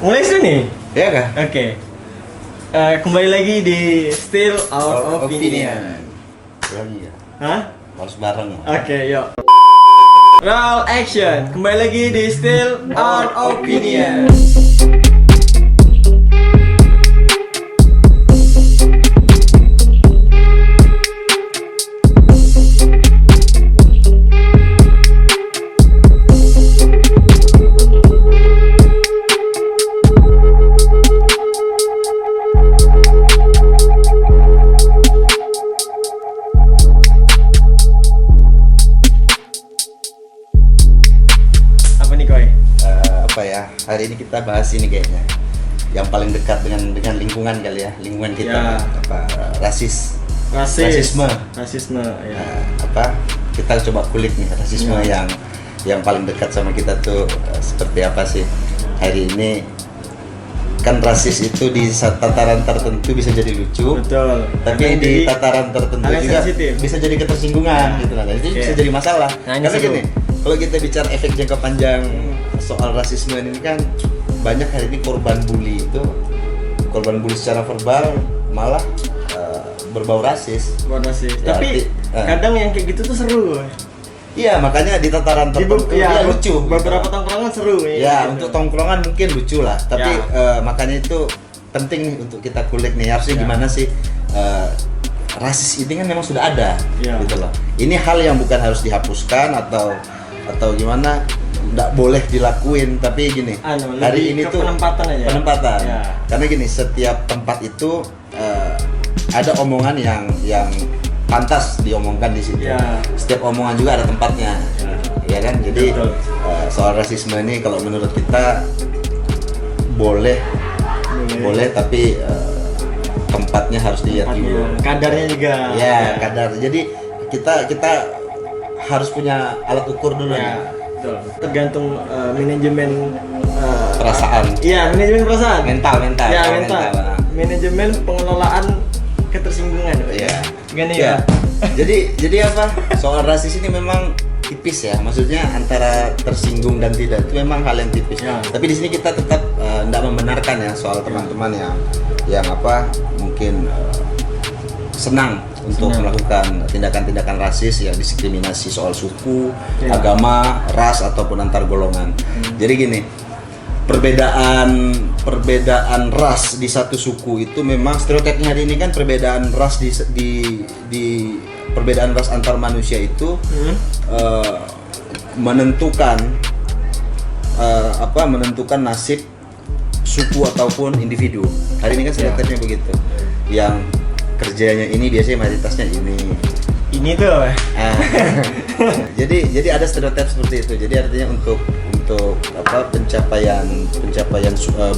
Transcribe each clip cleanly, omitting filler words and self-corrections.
Mulai sih nih? Ya kah? Oke. Kembali lagi di Still Our Opinion. Lagi ya? Hah? Harus bareng. Oke, yuk. Roll action. Kembali lagi di Still Our Opinion. Apa ya, hari ini kita bahas ini kayaknya yang paling dekat dengan lingkungan kali ya, lingkungan kita Ya. apa, rasisme ya. apa kita coba kulik nih rasisme Ya. yang paling dekat sama kita tuh seperti apa sih hari ini. Kan rasis itu di tataran tertentu bisa jadi lucu, Betul. tapi di tataran tertentu hal yang juga sensitif. bisa jadi ketersinggungan gitu lah. Jadi bisa jadi masalah. Nah, ini Karena seru. gini, kalau kita bicara efek jangka panjang soal rasisme ini kan banyak hari ini korban bully secara verbal malah berbau rasis. Rasis. Ya, Tapi kadang yang kayak gitu tuh seru. Iya, makanya di tataran tertentu dia lucu. Beberapa tongkrongan seru Ya, gitu. untuk tongkrongan mungkin lucu lah, tapi makanya itu penting nih untuk kita kulik nih harusnya gimana sih rasis ini kan memang sudah ada gitu loh. Ini hal yang bukan harus dihapuskan atau gimana, nggak boleh dilakuin, tapi gini hari ini tuh penempatan Ya. karena gini, setiap tempat itu ada omongan yang pantas diomongkan di situ. Ya. Setiap omongan juga ada tempatnya, ya kan. Jadi soal rasisme ini kalau menurut kita boleh, tapi tempatnya harus dilihat dulu. Kadarnya juga. Ya, kadar. Jadi kita harus punya alat ukur dulu nih. Betul. Tergantung manajemen Perasaan. Iya, manajemen perasaan. Mental. Ya, Kalau mental. nah. Manajemen pengelolaan ketersinggungan. Iya. Gini Ya. ya. Jadi apa? Soal rasis ini memang tipis ya. Maksudnya antara tersinggung dan tidak itu memang hal yang tipis. Ya. Tapi di sini kita tetap tidak membenarkan ya soal teman-teman yang apa mungkin senang untuk melakukan tindakan-tindakan rasis, ya diskriminasi soal suku, agama, ras ataupun antar golongan. Jadi gini, perbedaan ras di satu suku itu memang stereotipnya hari ini kan perbedaan ras di perbedaan ras antar manusia itu menentukan nasib suku ataupun individu. Hari ini kan stereotipnya begitu. Yang kerjanya ini biasanya mayoritasnya ini tuh. Jadi ada stereotip seperti itu. Jadi artinya untuk pencapaian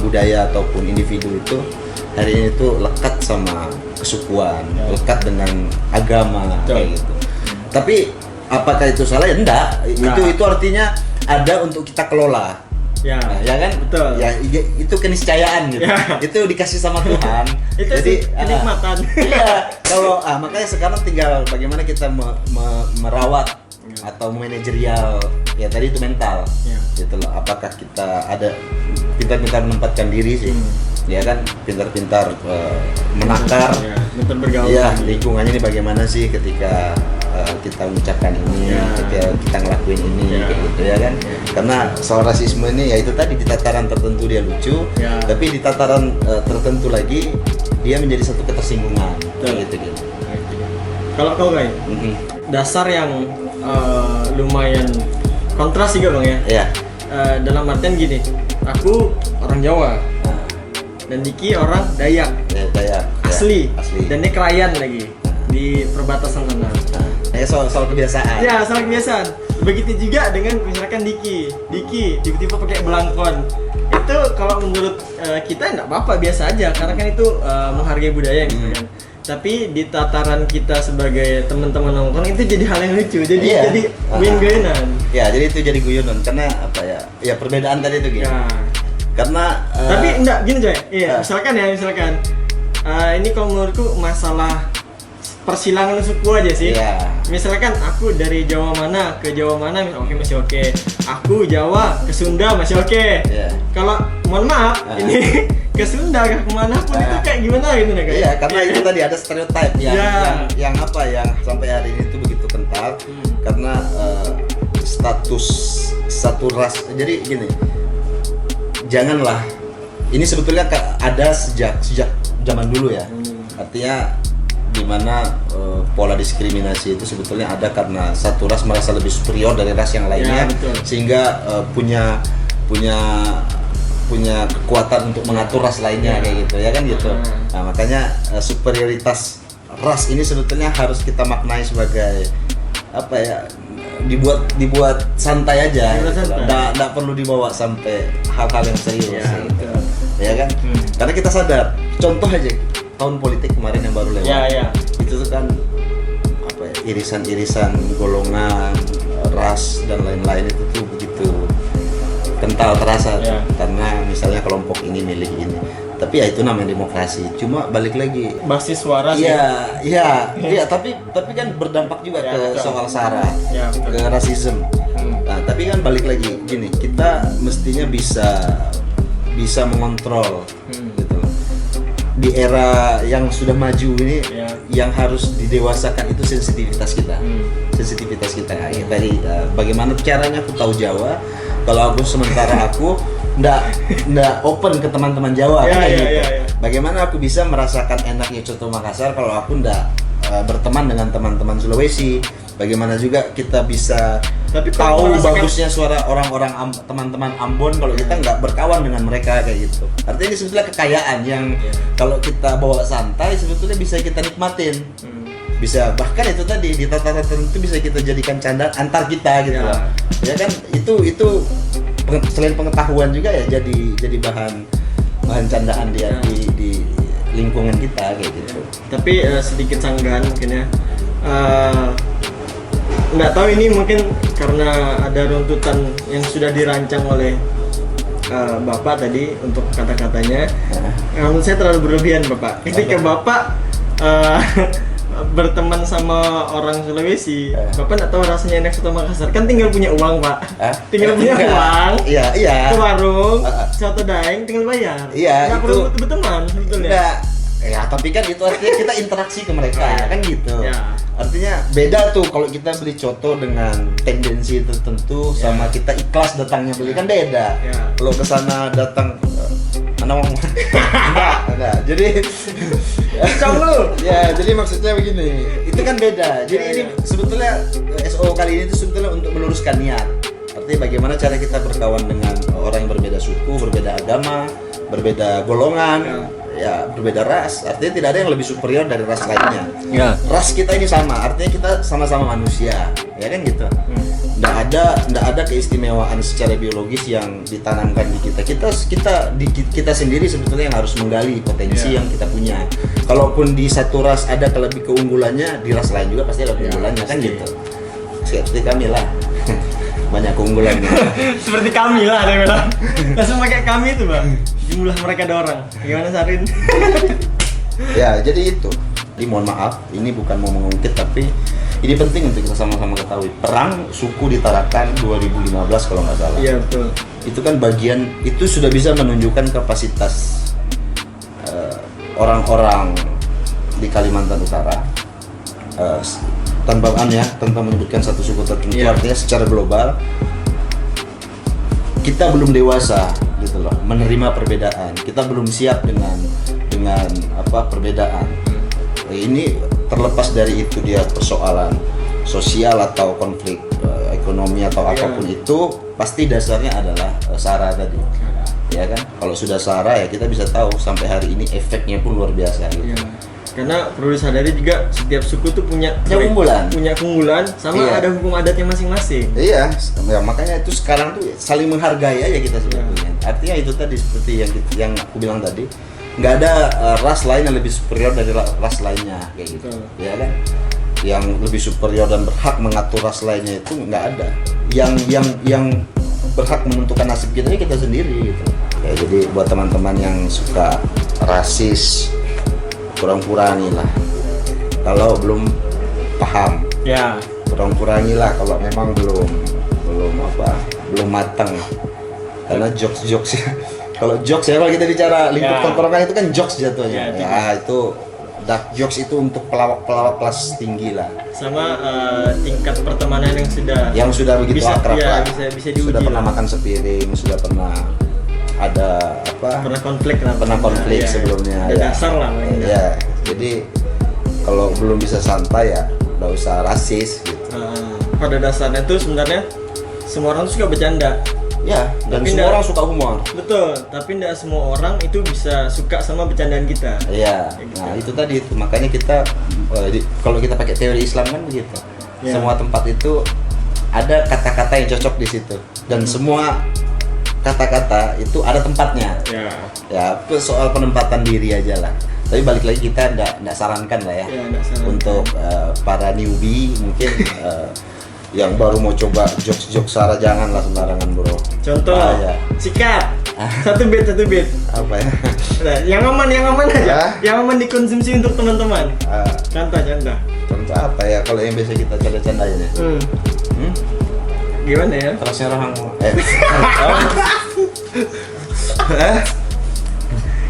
budaya ataupun individu itu hari ini tuh lekat sama kesukuan, lekat dengan agama kayak gitu. Tapi apakah itu salah? Ya enggak. Itu artinya ada untuk kita kelola. Ya kan? Betul. Ya itu keniscayaan gitu. Itu dikasih sama Tuhan. Itu jadi kenikmatan. Iya. Kalau makanya sekarang tinggal bagaimana kita merawat atau manajerial ya tadi itu mental. Gitu loh. Apakah kita ada pintar-pintar menempatkan diri sih. Ya kan, pintar-pintar menakar, pintar bergaul. Ya, lingkungannya ini bagaimana sih ketika kita mengucapkan ini, ketika kita ngelakuin ini, kayak gitu ya kan. Karena soal rasisme ini ya itu tadi di tataran tertentu dia lucu, tapi di tataran tertentu lagi dia menjadi satu ketersinggungan. Gitu. Kalau kau guys, dasar yang lumayan kontras juga bang ya. Iya. Dalam artian gini, aku orang Jawa. Dan Diki orang Dayak, asli. Dan dia Krayan lagi di perbatasan sana. Ya soal kebiasaan. Ya soal kebiasaan. Begitu juga dengan misalkan Diki tiba-tiba pakai belangkon. Itu kalau menurut kita nggak apa-apa, biasa aja karena kan itu menghargai budaya gitu kan. Tapi di tataran kita sebagai teman-teman nongkrong itu jadi hal yang lucu. Jadi win-winan. Ya, jadi itu jadi guyonan karena apa ya? Ya perbedaan tadi itu gitu. Karena tapi enggak gini coy. Iya, misalkan ini kalau menurutku masalah persilangan suku aja sih. Iya. Misalkan aku dari Jawa mana ke Jawa mana, oke masih oke. Aku Jawa ke Sunda masih oke. Iya. Kalau mohon maaf ini ke Sunda ke kemana pun itu kayak gimana gitu nih kayak. Iya, karena itu tadi ada stereotip yang, Iya. yang apa yang sampai hari ini itu begitu kental karena status satu ras. Jadi gini, janganlah ini sebetulnya ada sejak zaman dulu ya. Artinya di mana pola diskriminasi itu sebetulnya ada karena satu ras merasa lebih superior dari ras yang lainnya, betul. sehingga punya kekuatan untuk mengatur ras lainnya kayak gitu ya kan gitu. Nah, makanya superioritas ras ini sebetulnya harus kita maknai sebagai apa ya, dibuat santai aja gitu. Nggak perlu dibawa sampai hal-hal yang serius gitu. Ya kan? Karena kita sadar, contoh aja tahun politik kemarin yang baru lewat. Itu tuh kan apa ya, irisan-irisan golongan, ras dan lain-lain itu tuh begitu kental terasa karena misalnya kelompok ini milih ini. Tapi ya itu namanya demokrasi. Cuma balik lagi basis suara sih. Iya, tapi kan berdampak juga ke soal sara, ke rasisme. Nah, tapi kan balik lagi gini, kita mestinya bisa mengontrol gitu. Di era yang sudah maju ini yang harus didewasakan itu sensitivitas kita. Sensitivitas kita. Tadi bagaimana caranya aku tahu Jawa kalau sementara aku nggak open ke teman-teman Jawa kan gitu. Bagaimana aku bisa merasakan enaknya coto Makassar kalau aku nggak berteman dengan teman-teman Sulawesi? Bagaimana juga kita bisa tahu bagusnya suara orang-orang teman-teman Ambon kalau kita nggak berkawan dengan mereka kayak gitu. Artinya ini sebetulnya kekayaan yang kalau kita bawa santai sebetulnya bisa kita nikmatin. Bisa bahkan itu tadi di tataran tertentu bisa kita jadikan candaan antar kita gitu lah. Ya kan itu selain pengetahuan juga ya jadi bahan candaan dia di lingkungan kita kayak gitu. Tapi sedikit sanggahan mungkin ya. Nggak tahu ini mungkin karena ada runtutan yang sudah dirancang oleh Bapak tadi untuk kata-katanya. Menurut saya terlalu berlebihan Bapak. Ketika Bapak berteman sama orang Sulawesi, Bapak nggak tahu rasanya enak soto Makassar. Kan tinggal punya uang Pak. Tinggal punya uang. Iya. Ke warung, soto daeng tinggal bayar. Iya, nggak perlu berteman sebetulnya. Enggak. Ya, tapi kan itu artinya kita interaksi ke mereka kan gitu. Artinya beda tuh kalau kita beli coto dengan tendensi tertentu sama kita ikhlas datangnya beli kan beda. Kalau kesana datang enggak. Jadi jadi maksudnya begini, itu kan beda. Jadi ini sebetulnya SO kali ini itu sebetulnya untuk meluruskan niat. Artinya bagaimana cara kita berkawan dengan orang yang berbeda suku, berbeda agama, berbeda golongan, berbeda ras. Artinya tidak ada yang lebih superior dari ras lainnya. Ras kita ini sama, artinya kita sama-sama manusia, ya kan gitu. Nggak ada keistimewaan secara biologis yang ditanamkan di kita. Kita sendiri sebetulnya yang harus menggali potensi yang kita punya. Kalaupun di satu ras ada keunggulannya, di ras lain juga pasti ada keunggulannya kan gitu. Seperti kami lah. Banyak keunggulannya. Seperti kami lah dia bilang. Langsung pakai kami itu Bang. Jumlah mereka ada orang. Gimana Sarin? Ya, jadi itu. Jadi mohon maaf, ini bukan mau mengungkit tapi ini penting untuk kita sama-sama ketahui. Perang suku di Tarakan 2015 kalau nggak salah. Iya betul. Itu kan bagian, itu sudah bisa menunjukkan kapasitas orang-orang di Kalimantan Utara. Tanpa menyebutkan satu suku tertentu, artinya secara global kita belum dewasa gitu loh menerima perbedaan. Kita belum siap dengan perbedaan. Ini terlepas dari itu dia persoalan sosial atau konflik ekonomi atau apapun itu, pasti dasarnya adalah sara tadi. Ya kan? Kalau sudah sara ya kita bisa tahu sampai hari ini efeknya pun luar biasa gitu. Karena perlu disadari juga setiap suku tuh punya keunggulan sama ada hukum adatnya masing-masing. Iya, ya, makanya itu sekarang tuh saling menghargai aja kita sebetulnya. Artinya itu tadi seperti yang aku bilang tadi, nggak ada ras lain yang lebih superior dari ras lainnya kayak gitu. Ya kan? Yang lebih superior dan berhak mengatur ras lainnya itu nggak ada. Yang berhak menentukan nasib kita sendiri gitu. Ya, jadi buat teman-teman yang suka rasis, kurang-kurangi lah. kalau belum paham. Ya. Kurang-kurangilah kalau memang belum matang. Karena jokes kalau jokes ya, kalau kita bicara lingkup tongkrongan itu kan jokes jatuhnya. Itu dark jokes itu untuk pelawak kelas tinggi lah. Sama tingkat pertemanan yang sudah begitu akrab lah. Bisa diuji. Sudah pernah makan sepiring, sudah pernah ada pernah konflik sebelumnya. Ada dasar lah. Ya, jadi kalau belum bisa santai ya nggak usah rasis gitu. Pada dasarnya tuh sebenarnya semua orang tuh suka bercanda. Ya, dan semua orang suka humor. Betul, tapi tidak semua orang itu bisa suka sama bercandaan kita. Iya, nah itu tadi itu makanya kita kalau kita pakai teori Islam kan begitu. Semua tempat itu ada kata-kata yang cocok di situ dan semua kata-kata itu ada tempatnya. Ya, soal penempatan diri aja lah. Tapi balik lagi kita nggak sarankan lah ya, untuk para newbie mungkin yang baru mau coba jokes Sarah, janganlah sembarangan bro. Contoh, sikat satu bit. Apa ya? Nah, yang aman aja, yang aman dikonsumsi untuk teman-teman. Contoh apa ya kalau yang biasa kita canda-candain ya? Gimana ya? Kerasnya rahangmu.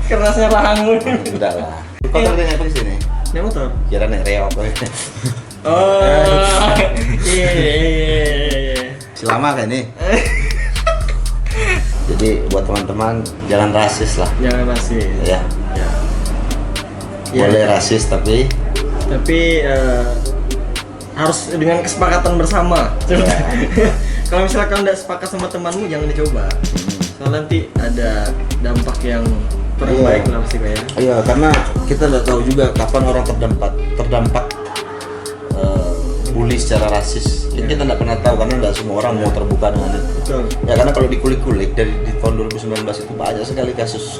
Kerasnya rahangmu. Udah lah. Kau naik apa di sini? Naik motor. Kira naik reok. Oh, iya. Selama kan ini. Jadi buat teman-teman jangan rasis lah. Jangan rasis. Ya. Boleh rasis tapi harus dengan kesepakatan bersama. Kalau misalkan nggak sepakat sama temanmu, jangan dicoba. Soalnya nanti ada dampak yang kurang baik lah pasti ya. Iya, karena kita nggak tahu juga kapan orang terdampak bully secara rasis. Kita nggak pernah tahu karena nggak semua orang mau terbuka dengan itu. Betul. Ya karena kalau dikulik-kulik di tahun 2019 itu banyak sekali kasus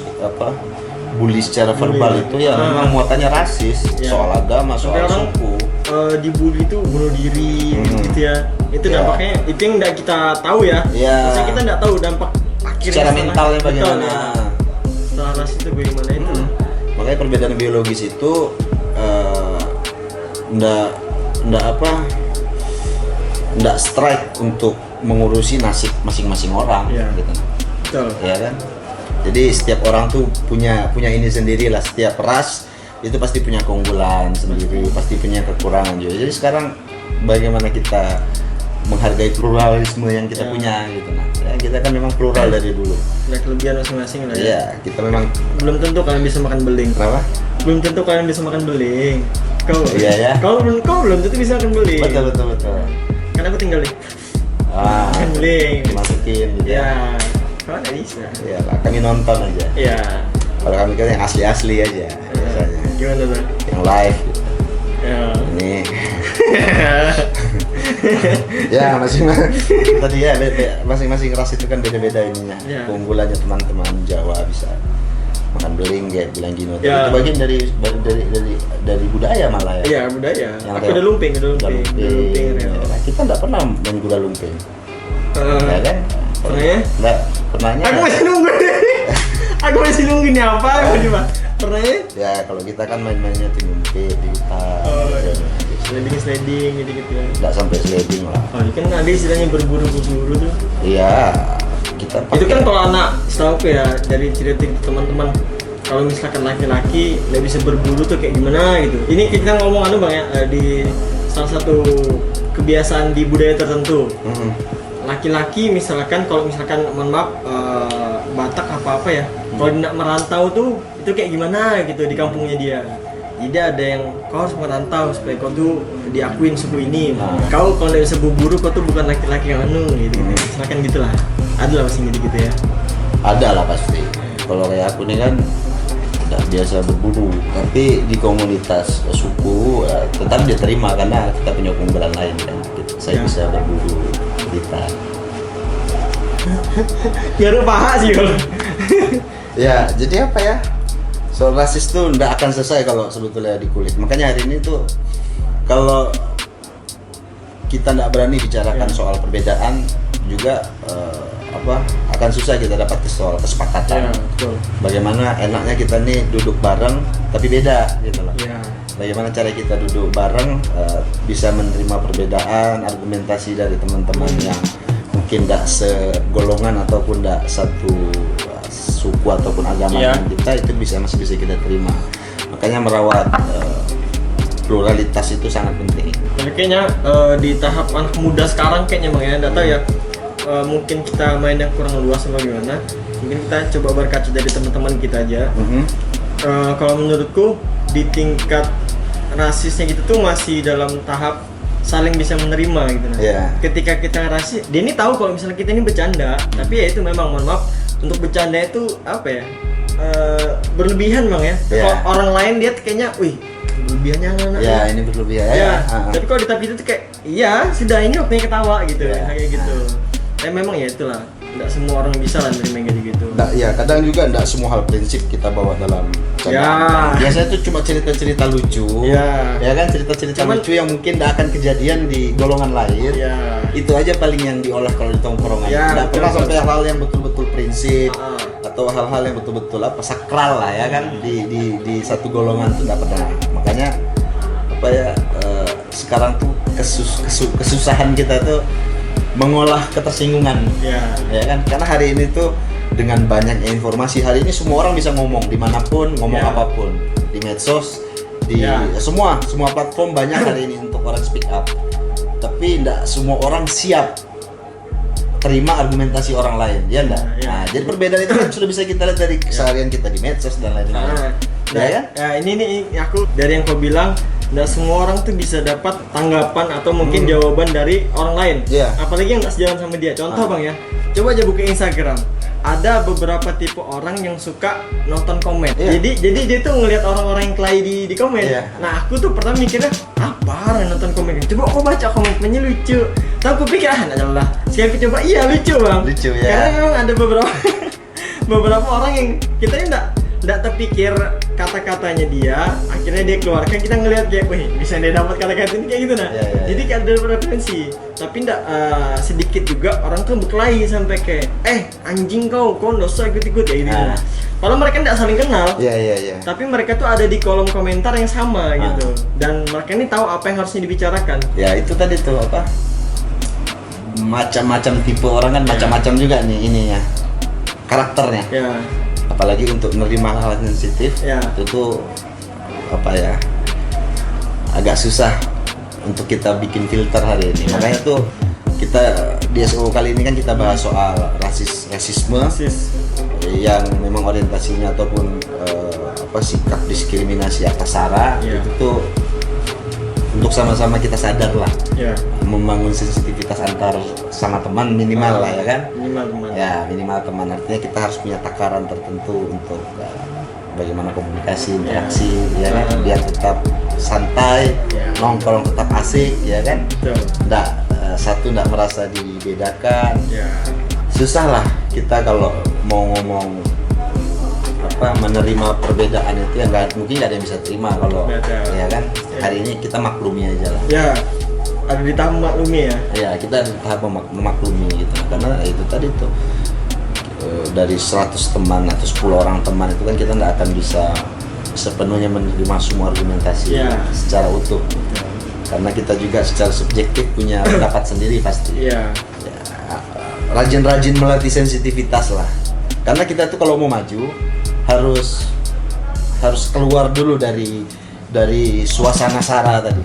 bully secara verbal itu ya memang muatannya rasis, soal agama, soal suku. Dibully itu bunuh diri gitu ya. Itu dampaknya itu yang nggak kita tahu ya. Maksudnya kita nggak tahu dampak akhirnya secara mentalnya bagaimana. Setelah rasis itu bagaimana itu. Makanya perbedaan biologis itu nggak strike untuk mengurusi nasib masing-masing orang gitu. Betul. Ya kan? Jadi setiap orang tuh punya ini sendiri lah, setiap ras itu pasti punya keunggulan sendiri, pasti punya kekurangan juga. Jadi sekarang bagaimana kita menghargai pluralisme yang kita punya gitu. Nah, kita kan memang plural dari dulu. Ada kelebihan masing-masing lah ya. Iya, kita memang belum tentu kalian bisa makan beling. Kenapa? Belum tentu kalian bisa makan beling. Kau belum tentu bisa makan beling. Betul. Karena aku tinggal nih. Makan beling. Masukin gitu. Ya. Kau nggak bisa. Iya lah, kami nonton aja. Iya. Kalau kami kan yang asli aja biasanya. Gimana tuh? Yang live gitu. Ini. Ya masing-masing ras itu kan beda-beda ininya. Keunggulannya teman-teman Jawa bisa makan beling kayak bilang Gino. Itu bagian dari budaya malah ya. Iya, budaya. Aku udah lumping. Kita nggak pernah main kuda lumping. Ya kan? Pernahnya? Nggak, pernahnya. Aku masih nunggu nih apa coba. Pernahnya? Ya kalau kita kan main-mainnya tim umpit di hutan. Sliding gitu ya. Nggak sampai sliding lah. Oh, ini kan ada istilahnya berburu tuh. Iya, kita pakai. Itu kan kalau anak, setahu aku ya dari cerita teman-teman, kalau misalkan laki-laki nggak bisa berburu tuh kayak gimana gitu. Ini kita ngomong Bang ya, di salah satu kebiasaan di budaya tertentu. Laki-laki misalkan kalau misalkan mohon maaf Batak apa ya, kalau dia nak merantau tuh itu kayak gimana gitu di kampungnya dia. Jadi ada yang kau harus merantau supaya kau tuh diakuin suku ini. Kau kalau nggak bisa berburu kau tuh bukan laki-laki yang gitu. Misalkan gitulah. Ada lah pasti gitu ya. Ada lah pasti. Kalau kayak aku nih kan tidak biasa berburu, tapi di komunitas suku tetap dia terima karena kita punya keunggulan lain kan. Saya bisa berburu kita. Biar paha sih kalau. Ya, jadi apa ya? Soal rasis tuh nggak akan selesai kalau sebetulnya dikulik. Makanya hari ini tuh kalau kita nggak berani bicarakan soal perbedaan juga akan susah kita dapat soal kesepakatan. Betul. Bagaimana enaknya kita nih duduk bareng tapi beda gitu loh. bagaimana cara kita duduk bareng, bisa menerima perbedaan argumentasi dari teman-teman yang mungkin tidak segolongan ataupun tidak satu suku ataupun agama dengan kita, itu masih bisa kita terima. Makanya merawat pluralitas itu sangat penting. Tapi kayaknya di tahap anak muda sekarang kayaknya Bang ya, nggak tahu ya, mungkin kita main yang kurang luas atau gimana. Mungkin kita coba berkaca dari teman-teman kita aja. Kalau menurutku di tingkat rasisnya gitu tuh masih dalam tahap saling bisa menerima gitu. Ketika kita rasis, dia ini tahu kalau misalnya kita ini bercanda, tapi ya itu memang mohon maaf, untuk bercanda itu apa ya, berlebihan Bang ya. Kalau orang lain dia kayaknya, wih berlebihannya anak-anak. Ya ini berlebihan ya. Tapi kalau di tahap itu tuh kayak, iya sudah ini waktunya ketawa gitu, kayak gitu. Tapi memang ya itulah, tidak semua orang bisa lah nerima kayak gitu. Ya kadang juga tidak semua hal prinsip kita bawa dalam candaan. Biasanya itu cuma cerita-cerita lucu, ya kan, cerita-cerita lucu yang mungkin tidak akan kejadian di golongan lain. Itu aja paling yang diolah kalau di tongkrongan. Tidak pernah sampai hal yang betul-betul prinsip atau hal-hal yang betul-betul sakral lah ya kan, di satu golongan itu tidak pernah. Makanya apa ya, sekarang tuh kesusahan kita tuh mengolah ketersinggungan, ya kan, karena hari ini tuh dengan banyaknya informasi, hari ini semua orang bisa ngomong dimanapun, ngomong apapun, di medsos, di semua platform banyak hari ini untuk orang speak up, tapi tidak semua orang siap terima argumentasi orang lain, ya enggak? Nah, jadi perbedaan itu kan sudah bisa kita lihat dari keseharian kita di medsos dan lain-lain. Ini aku dari yang kau bilang, nggak semua orang tuh bisa dapat tanggapan atau mungkin jawaban dari orang lain, apalagi yang nggak sejalan sama dia. Contoh Bang ya, coba aja buka Instagram, ada beberapa tipe orang yang suka nonton komen. Jadi dia tuh ngelihat orang-orang yang kelahi di komen. Nah aku tuh pertama mikirnya, apa orang nonton komen? Coba aku baca komennya lucu. Tahu aku pikir nggak jelas. Sekali coba, iya lucu Bang. Lucu ya. Karena memang ada beberapa orang yang kita nggak terpikir kata-katanya dia, akhirnya dia keluarkan, kita ngelihat kayak, wih bisa dia dapat kata-kata ini kayak gitu jadi kayak ada referensi, tapi nggak sedikit juga orang tuh berkelahi sampai kayak, anjing kau nggak usah ikut-ikut ya gitu. Kalau mereka nggak saling kenal, tapi mereka tuh ada di kolom komentar yang sama gitu, dan mereka ini tahu apa yang harusnya dibicarakan. Ya itu tadi tuh apa, macam-macam tipe orang kan, macam-macam juga nih ininya, karakternya. Apalagi untuk menerima hal sensitif, itu tuh apa ya, agak susah untuk kita bikin filter hari ini. Makanya tuh kita di SO kali ini kan kita bahas soal rasisme yang memang orientasinya ataupun sikap diskriminasi atas sara. Itu tuh untuk sama-sama kita sadar lah, membangun sensitivitas antar sama teman minimal lah ya kan, minimal teman. Artinya kita harus punya takaran tertentu untuk bagaimana komunikasi, interaksi, ya kan, biar tetap santai, nongkrong tetap asik, ya kan, satu nggak merasa dibedakan. Susah lah kita kalau mau ngomong menerima perbedaan itu, yang mungkin nggak ada yang bisa terima kalau ya kan. Hari ini kita maklumi aja lah. Ada di tahap maklumi kita di tahap memaklumi gitu. Karena itu tadi tuh dari 100 teman atau 10 orang teman itu kan kita nggak akan bisa sepenuhnya menerima semua argumentasi secara utuh. Karena kita juga secara subjektif punya pendapat sendiri pasti. Rajin-rajin melatih sensitivitas lah. Karena kita tuh kalau mau maju harus keluar dulu dari suasana sara tadi,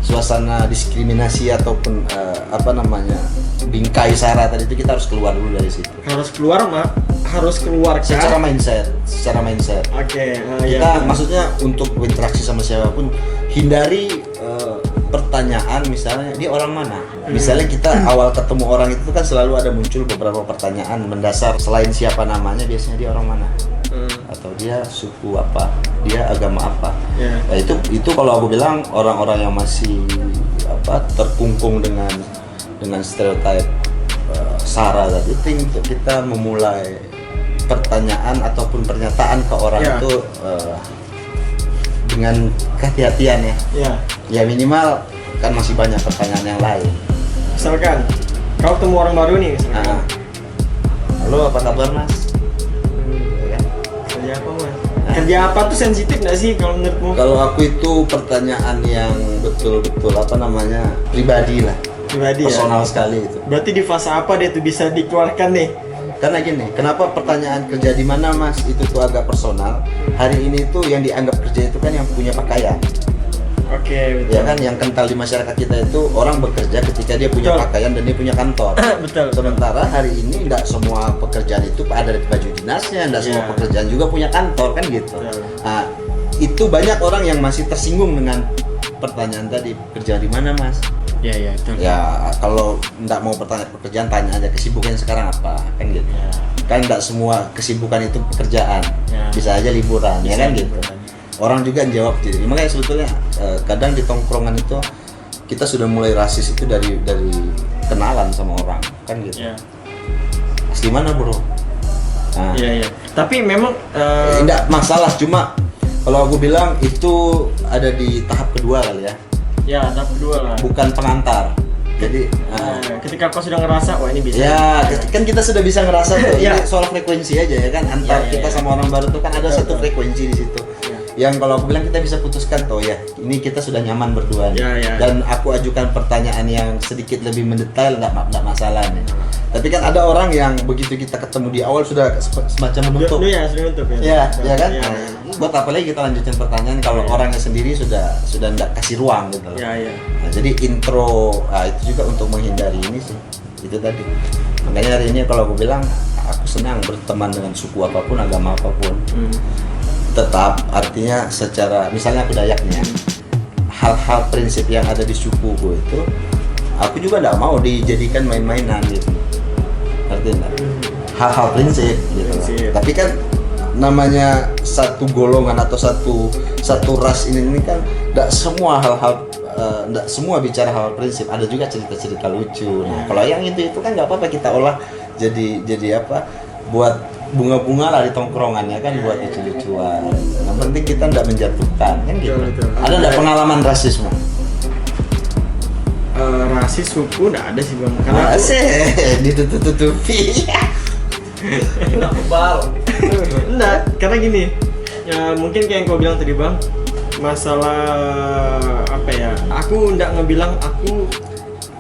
suasana diskriminasi ataupun bingkai sara tadi, itu kita harus keluar dulu dari situ. Harus keluar secara mindset. Kita maksudnya untuk berinteraksi sama siapapun, hindari pertanyaan misalnya dia orang mana. Misalnya kita awal ketemu orang itu kan selalu ada muncul beberapa pertanyaan mendasar, selain siapa namanya, biasanya dia orang mana, atau dia suku apa, dia agama apa. Nah, itu kalau aku bilang orang-orang yang masih terkungkung dengan stereotip sara tadi, itu untuk kita memulai pertanyaan ataupun pernyataan ke orang itu dengan kehati-hatian ya minimal kan masih banyak pertanyaan yang lain. Misalkan kau ketemu orang baru nih, halo apa kabar mas? Kerja apa mas? Kerja apa tuh sensitif nggak sih kalau menurutmu? Kalau aku itu pertanyaan yang betul-betul apa namanya pribadi lah, Pribadi personal ya. sekali itu. Berarti di fase apa dia tuh bisa dikeluarkan nih? Karena gini, kenapa pertanyaan kerja di mana mas itu tuh agak personal. Hari ini tuh yang dianggap kerja itu kan yang punya pakaian. Oke, betul. Ya kan, yang kental di masyarakat kita itu orang bekerja ketika dia punya Betul. pakaian dan dia punya kantor. Betul. Sementara hari ini tidak semua pekerjaan itu ada di baju dinasnya, tidak semua Iya. pekerjaan juga punya kantor kan gitu. Betul. Nah, itu banyak orang yang masih tersinggung dengan pertanyaan tadi, kerja di mana mas? Iya, iya, betul. Ya kalau tidak mau bertanya pekerjaan, tanya aja kesibukannya sekarang apa kan gitu. Ya. Kan tidak semua kesibukan itu pekerjaan, Ya. bisa aja liburan ya Bisa kan gitu. liburan. Orang juga jawab jadi makanya sebetulnya kadang di tongkrongan itu kita sudah mulai rasis itu dari kenalan sama orang kan gitu. Iya. Asli mana bro? Nah, Iya, iya. Tapi memang enggak masalah, cuma kalau aku bilang itu ada di tahap kedua kali ya, ya tahap kedua lah. bukan pengantar. Jadi Ketika kau sudah ngerasa, wah ini bisa. ya kan kita sudah bisa ngerasa tuh. Ya. Ini soal frekuensi aja ya kan, antar Ya, ya, kita ya. sama orang baru tuh kan ada Betul, satu betul. frekuensi di situ. Ya. Yang kalau aku bilang kita bisa putuskan tuh ya, ini kita sudah nyaman berdua nih. Ya, ya. Dan aku ajukan pertanyaan yang sedikit lebih mendetail, nggak masalah nih. Tapi kan ada orang yang begitu kita ketemu di awal sudah semacam menutup. Ya, sudah nutup ya. Ya, ya kan? Ya, Nah, buat apa lagi kita lanjutin pertanyaan kalau Ya. orangnya sendiri sudah nggak kasih ruang gitu. ya, ya. Nah, jadi intro itu juga untuk menghindari ini sih. Itu tadi. Makanya hari ini kalau aku bilang aku senang berteman dengan suku apapun, agama apapun. Tetap artinya secara misalnya aku Dayak nih ya. Hal-hal prinsip yang ada di sukuku itu aku juga nggak mau dijadikan main-mainan gitu. Ngerti nggak? Hal-hal prinsip gitu. Prinsip. Tapi kan namanya satu golongan atau satu ras ini kan tidak semua hal-hal tidak semua bicara hal prinsip, ada juga cerita-cerita lucu. Nah, kalau yang itu kan nggak apa-apa kita olah jadi apa, buat bunga-bunga lah di tongkrongan ya kan, buat lucu-lucuan. Yang penting kita tidak menjatuhkan kan gitu. Betul. Ada nggak pengalaman rasisme? Rasis suku nggak ada sih bang, karena aku- ditutup-tutupi. Nggak kebal. Enggak, karena gini, ya mungkin kayak yang kau bilang tadi bang, masalah apa ya, aku nggak ngebilang aku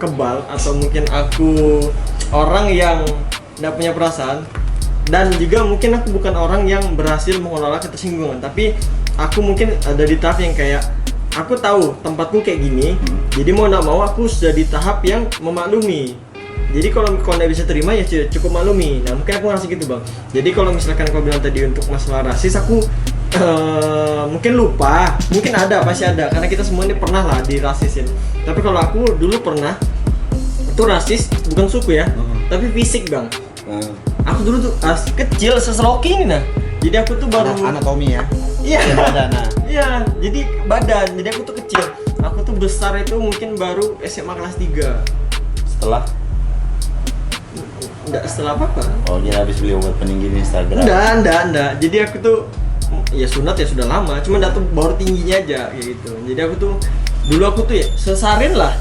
kebal atau mungkin aku orang yang nggak punya perasaan, dan juga mungkin aku bukan orang yang berhasil mengelola ketersinggungan, tapi aku mungkin ada di tahap yang kayak aku tahu tempatku kayak gini, jadi mau nggak mau aku sudah di tahap yang memaklumi. Jadi kalau kau nggak bisa terima ya cukup maklumi. Nah mungkin aku ngerasa gitu bang. Jadi kalau misalkan kau bilang tadi untuk masalah rasis, aku mungkin lupa, mungkin ada, pasti ada, karena kita semua ini pernah lah dirasisin. Tapi kalau aku dulu pernah itu rasis bukan suku ya, tapi fisik bang. Aku dulu tuh kecil seseloki ini nah. Jadi aku tuh baru Anatomi ya. Iya. Badan. Iya, jadi badan. Jadi aku tuh kecil. Aku tuh besar itu mungkin baru SMA kelas 3. Setelah Enggak setelah apa-apa. oh dia habis beli obat peninggi di Instagram. Enggak. Jadi aku tuh ya sunat ya sudah lama, cuma tuh baru tingginya aja kayak gitu. Jadi aku tuh dulu aku tuh ya sesarin lah.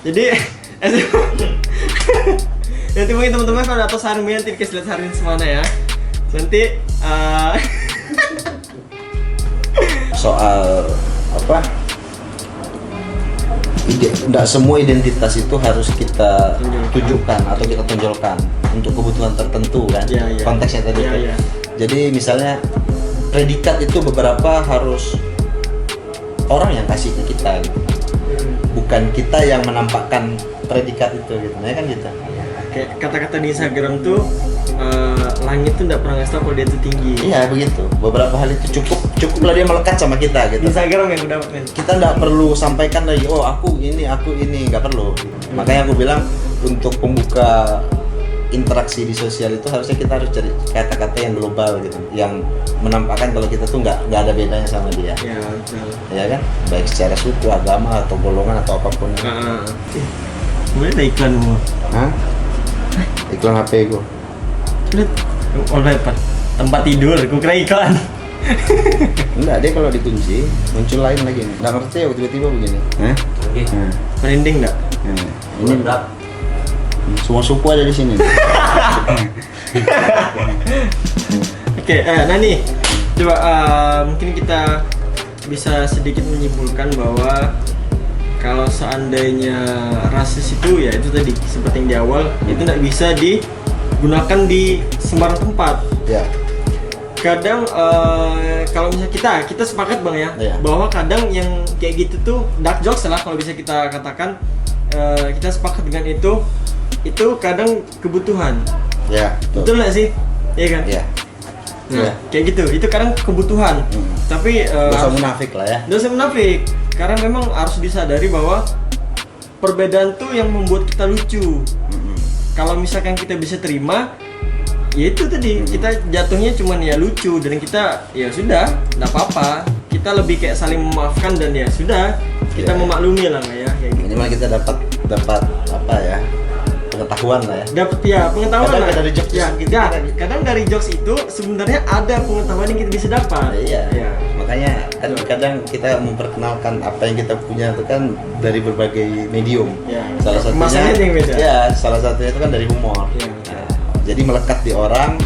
Jadi nanti mungkin teman-teman kalau atau sarin nanti dikasih lihat sarin semana ya. Nanti Soal apa? Tidak semua identitas itu harus kita tunjukkan atau kita tonjolkan untuk kebutuhan tertentu kan. Iya, iya. Konteksnya tadi. Iya, tuh. iya. Jadi misalnya predikat itu beberapa harus orang yang kasih ke kita gitu. Bukan kita yang menampakkan predikat itu gitu. Nah, kan gitu. kayak kata-kata di Instagram tuh langit tuh nggak pernah ngasih tau kalau dia tuh tinggi. Iya begitu. Beberapa hal itu cukuplah dia melekat sama kita Di gitu. Instagram yang gue dapet men. Kita nggak perlu sampaikan lagi, oh aku ini nggak perlu. Makanya aku bilang untuk pembuka interaksi di sosial itu harusnya kita harus cari kata-kata yang global gitu, yang menampakkan kalau kita tuh nggak ada bedanya sama dia, Ya betul. ya kan, baik secara suku, agama atau golongan atau apapun. Boleh ada iklan semua. Hah? Iklan HP gue. Lihat, oleh apa? Tempat tidur, gue kira iklan. Enggak, dia kalau dikunci muncul lain lagi. Nggak ngerti ya tiba-tiba begini. Hah? Oke. Nah, Merinding nggak? nah. Ini berapa? semua suku ada di sini. Oke, nah nih Coba mungkin kita bisa sedikit menyimpulkan bahwa kalau seandainya rasis itu ya itu tadi seperti yang di awal itu tidak bisa digunakan di sembarang tempat. Ya. Kadang kalau misalnya kita sepakat bang ya, Iya. bahwa kadang yang kayak gitu tuh dark jokes lah kalau bisa kita katakan, kita sepakat dengan itu kadang kebutuhan. Ya, Betul nggak sih? Iya kan? Ya. Nah, Iya. kayak gitu, itu kadang kebutuhan. Tapi Dosa munafik lah ya. dosa munafik, karena memang harus disadari bahwa perbedaan tuh yang membuat kita lucu. Kalau misalkan kita bisa terima, ya itu tadi kita jatuhnya cuman ya lucu dan kita ya sudah, nggak apa-apa. Kita lebih kayak saling memaafkan dan ya sudah, kita Iya. memaklumi lah ya. Kayak gitu. Minimal kita dapat apa ya? Pengetahuan lah ya. Dapat ya pengetahuan Kadang lah. dari jokes ya, gitu ya, kan. kadang dari jokes itu sebenarnya ada pengetahuan yang kita bisa dapat. Iya. Ya. Makanya kan kadang kita memperkenalkan apa yang kita punya itu kan dari berbagai medium. Ya. Salah satunya Kemasannya yang beda. Ya, salah satunya itu kan dari humor. Iya. Nah, jadi melekat di orang.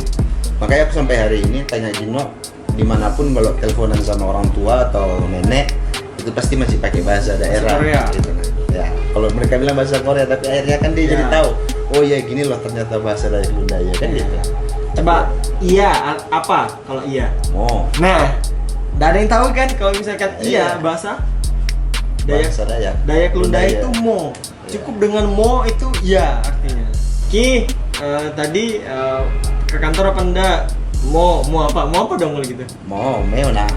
Makanya aku sampai hari ini tanya Gino, dimanapun kalau teleponan sama orang tua atau nenek itu pasti masih pakai bahasa daerah. Korea. Gitu kan. Ya, kalau mereka bilang bahasa Korea tapi akhirnya kan dia Ya. jadi tahu. Oh ya gini loh ternyata bahasa dari Sunda ya kan gitu. Coba iya apa kalau iya? Oh, Nah, nggak ada yang tahu kan kalau misalkan iya Iya. bahasa Dayak bahasa Dayak. Dayak Lunda Lunda, itu ya. mo. Cukup dengan mo itu iya artinya. Ki tadi ke kantor apa enggak? Mo apa? Mau apa dong kalau gitu? Mau meuna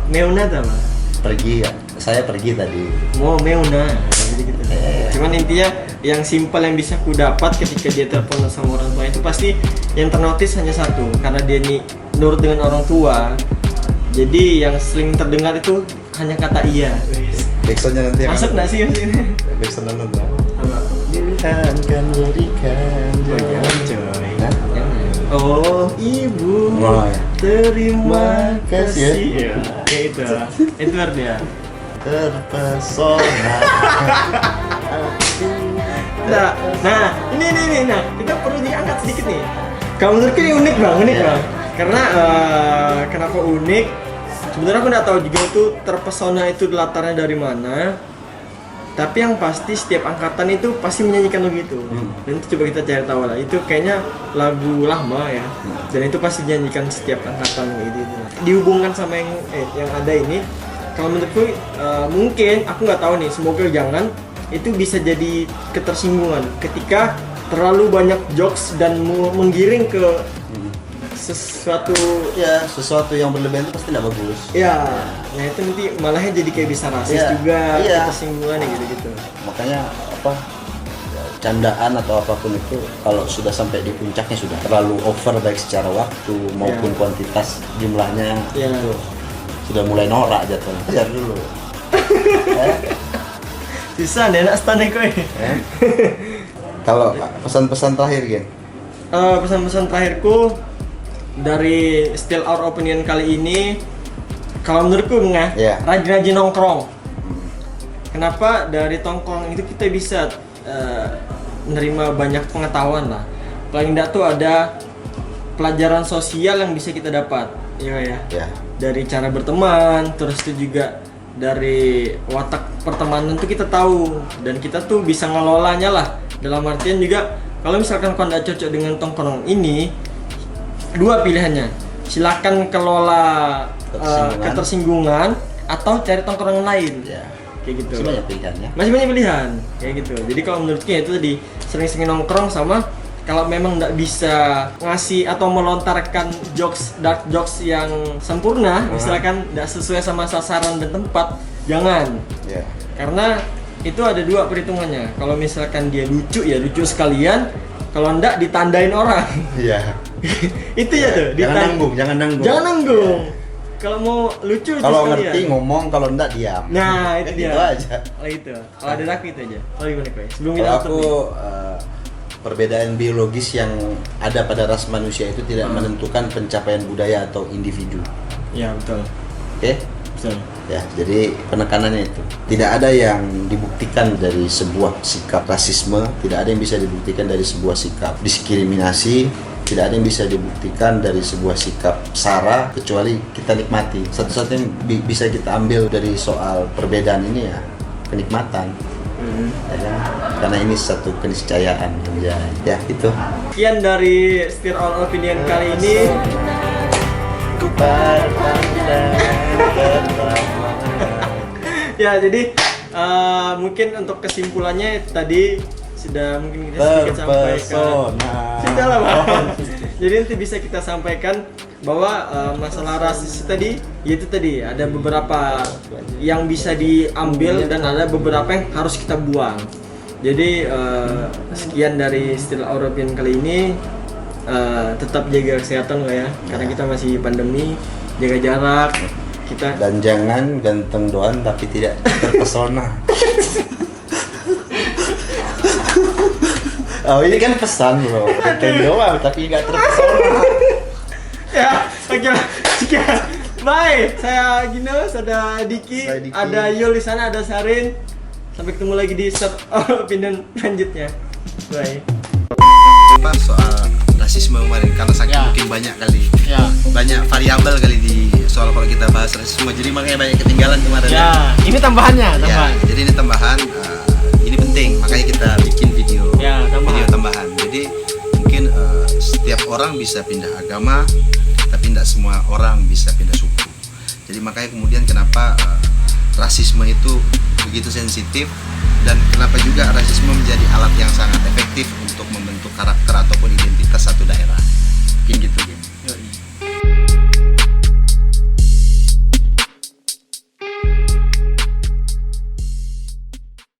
Meuna apa? pergi ya. Saya pergi tadi. Mo meuna. Jadi gitu. Iya. Cuman intinya yang simpel yang bisa ku dapat ketika dia telepon sama orang tua itu pasti yang ternotis hanya satu, karena dia nih nurut dengan orang tua. Jadi yang sering terdengar itu hanya kata iya. Backsoundnya nanti yang Masuk nggak sih mas ini? Backsoundnya nanti. Apa? Tuhan kan berikan Coy. Hah? Oh ibu, Oh, ya. terima kasih. Kasih Ya, kayak itu. Itu dia. Terpesona. Nah, ini, nah kita perlu diangkat sedikit nih. Kalau menurutku ini unik bang, Ya. bang. Karena kenapa unik? Sebenarnya aku nggak tahu juga itu terpesona itu latarnya dari mana. Tapi yang pasti setiap angkatan itu pasti menyanyikan lagu itu. Dan itu coba kita cari tahu lah. Itu kayaknya lagu lama ya. Dan itu pasti dinyanyikan setiap angkatan gitu. Dihubungkan sama yang ada ini. Kalau menurutku mungkin aku nggak tahu nih. Semoga jangan itu bisa jadi ketersinggungan ketika terlalu banyak jokes dan menggiring ke sesuatu Sesuatu yang berlebihan itu pasti tidak bagus. ya. Nah itu nanti malahnya jadi kayak bisa rasis Iya, juga, iya. ketersinggungan gitu. Makanya apa candaan atau apapun itu kalau sudah sampai di puncaknya sudah terlalu over baik secara waktu maupun Ya. kuantitas jumlahnya Ya. itu sudah mulai norak jatuhnya. Ajar dulu. Susah deh nak stand kok. Kalau pesan-pesan terakhir Gen. Pesan-pesan terakhirku dari Still Our Opinion kali ini, kalau menurutku nggak, Iya. rajin-rajin nongkrong. Kenapa? Dari tongkrong itu kita bisa menerima banyak pengetahuan lah. Paling tidak tuh ada pelajaran sosial yang bisa kita dapat, ya. Ya. Dari cara berteman, terus itu juga dari watak pertemanan tuh kita tahu dan kita tuh bisa ngelolanya lah. Dalam artian juga kalau misalkan kau nggak cocok dengan tongkrong ini, dua pilihannya, silakan kelola ketersinggungan atau cari tongkrongan lain. Ya. Kayak gitu. Masih banyak pilihannya. Masih banyak pilihan kayak gitu. Jadi kalau menurutnya itu tadi sering-sering nongkrong sama kalau memang nggak bisa ngasih atau melontarkan dark jokes yang sempurna, misalkan nggak sesuai sama sasaran dan tempat, jangan. Ya. Karena itu ada dua perhitungannya. Kalau misalkan dia lucu ya lucu sekalian, kalau nggak ditandain orang. Iya. Itu ya tuh. Jangan nanggung. Jangan nanggung. Kalau mau lucu lucu Kalau sekalian. ngerti ngomong, kalau enggak diam. Nah, itu Kan dia. gitu aja. Oh itu. Kalau ada aku itu aja. Oh gimana koi? Sebelum kita Kalau tutup aku nih. perbedaan biologis yang ada pada ras manusia itu tidak menentukan pencapaian budaya atau individu. Ya betul. Oke? Betul. Ya, jadi penekanannya itu tidak ada yang dibuktikan dari sebuah sikap rasisme, tidak ada yang bisa dibuktikan dari sebuah sikap diskriminasi tidak ada yang bisa dibuktikan dari sebuah sikap sara kecuali kita nikmati. Satu-satunya yang bisa kita ambil dari soal perbedaan ini ya kenikmatan. Ya kan? Karena ini satu keniscayaan ya itu. Sekian dari Stir Our Opinion kali ini. Ya, jadi mungkin untuk kesimpulannya tadi sudah mungkin kita sedikit sampaikan. Sudah lah, Bang. Jadi nanti bisa kita sampaikan bahwa masalah rasis tadi, yaitu tadi ada beberapa yang bisa diambil dan ada beberapa yang harus kita buang. Jadi sekian dari Stir Our Opinion kali ini. Tetap jaga kesehatan lah ya, karena kita masih pandemi, jaga jarak kita, dan jangan ganteng doang tapi tidak terpesona. Oh ini kan pesan bro, ganteng doang tapi nggak terpesona. Ya oke, sekian, bye. Saya Ginos, ada Diki, ada Yul di sana, ada Sarin. Sampai ketemu lagi di Stir Our Opinion selanjutnya. Bye. Apa soal rasisme kemarin karena saking mungkin banyak kali banyak variabel kali di soal kalau kita bahas rasisme, jadi makanya banyak ketinggalan kemarin ini tambahannya jadi ini tambahan, ini penting makanya kita bikin video tambahan. Jadi mungkin setiap orang bisa pindah agama tapi tidak semua orang bisa pindah suku. Jadi makanya kemudian kenapa rasisme itu begitu sensitif dan kenapa juga rasisme menjadi alat yang sangat efektif untuk membentuk karakter ataupun identitas satu daerah. Mungkin gitu.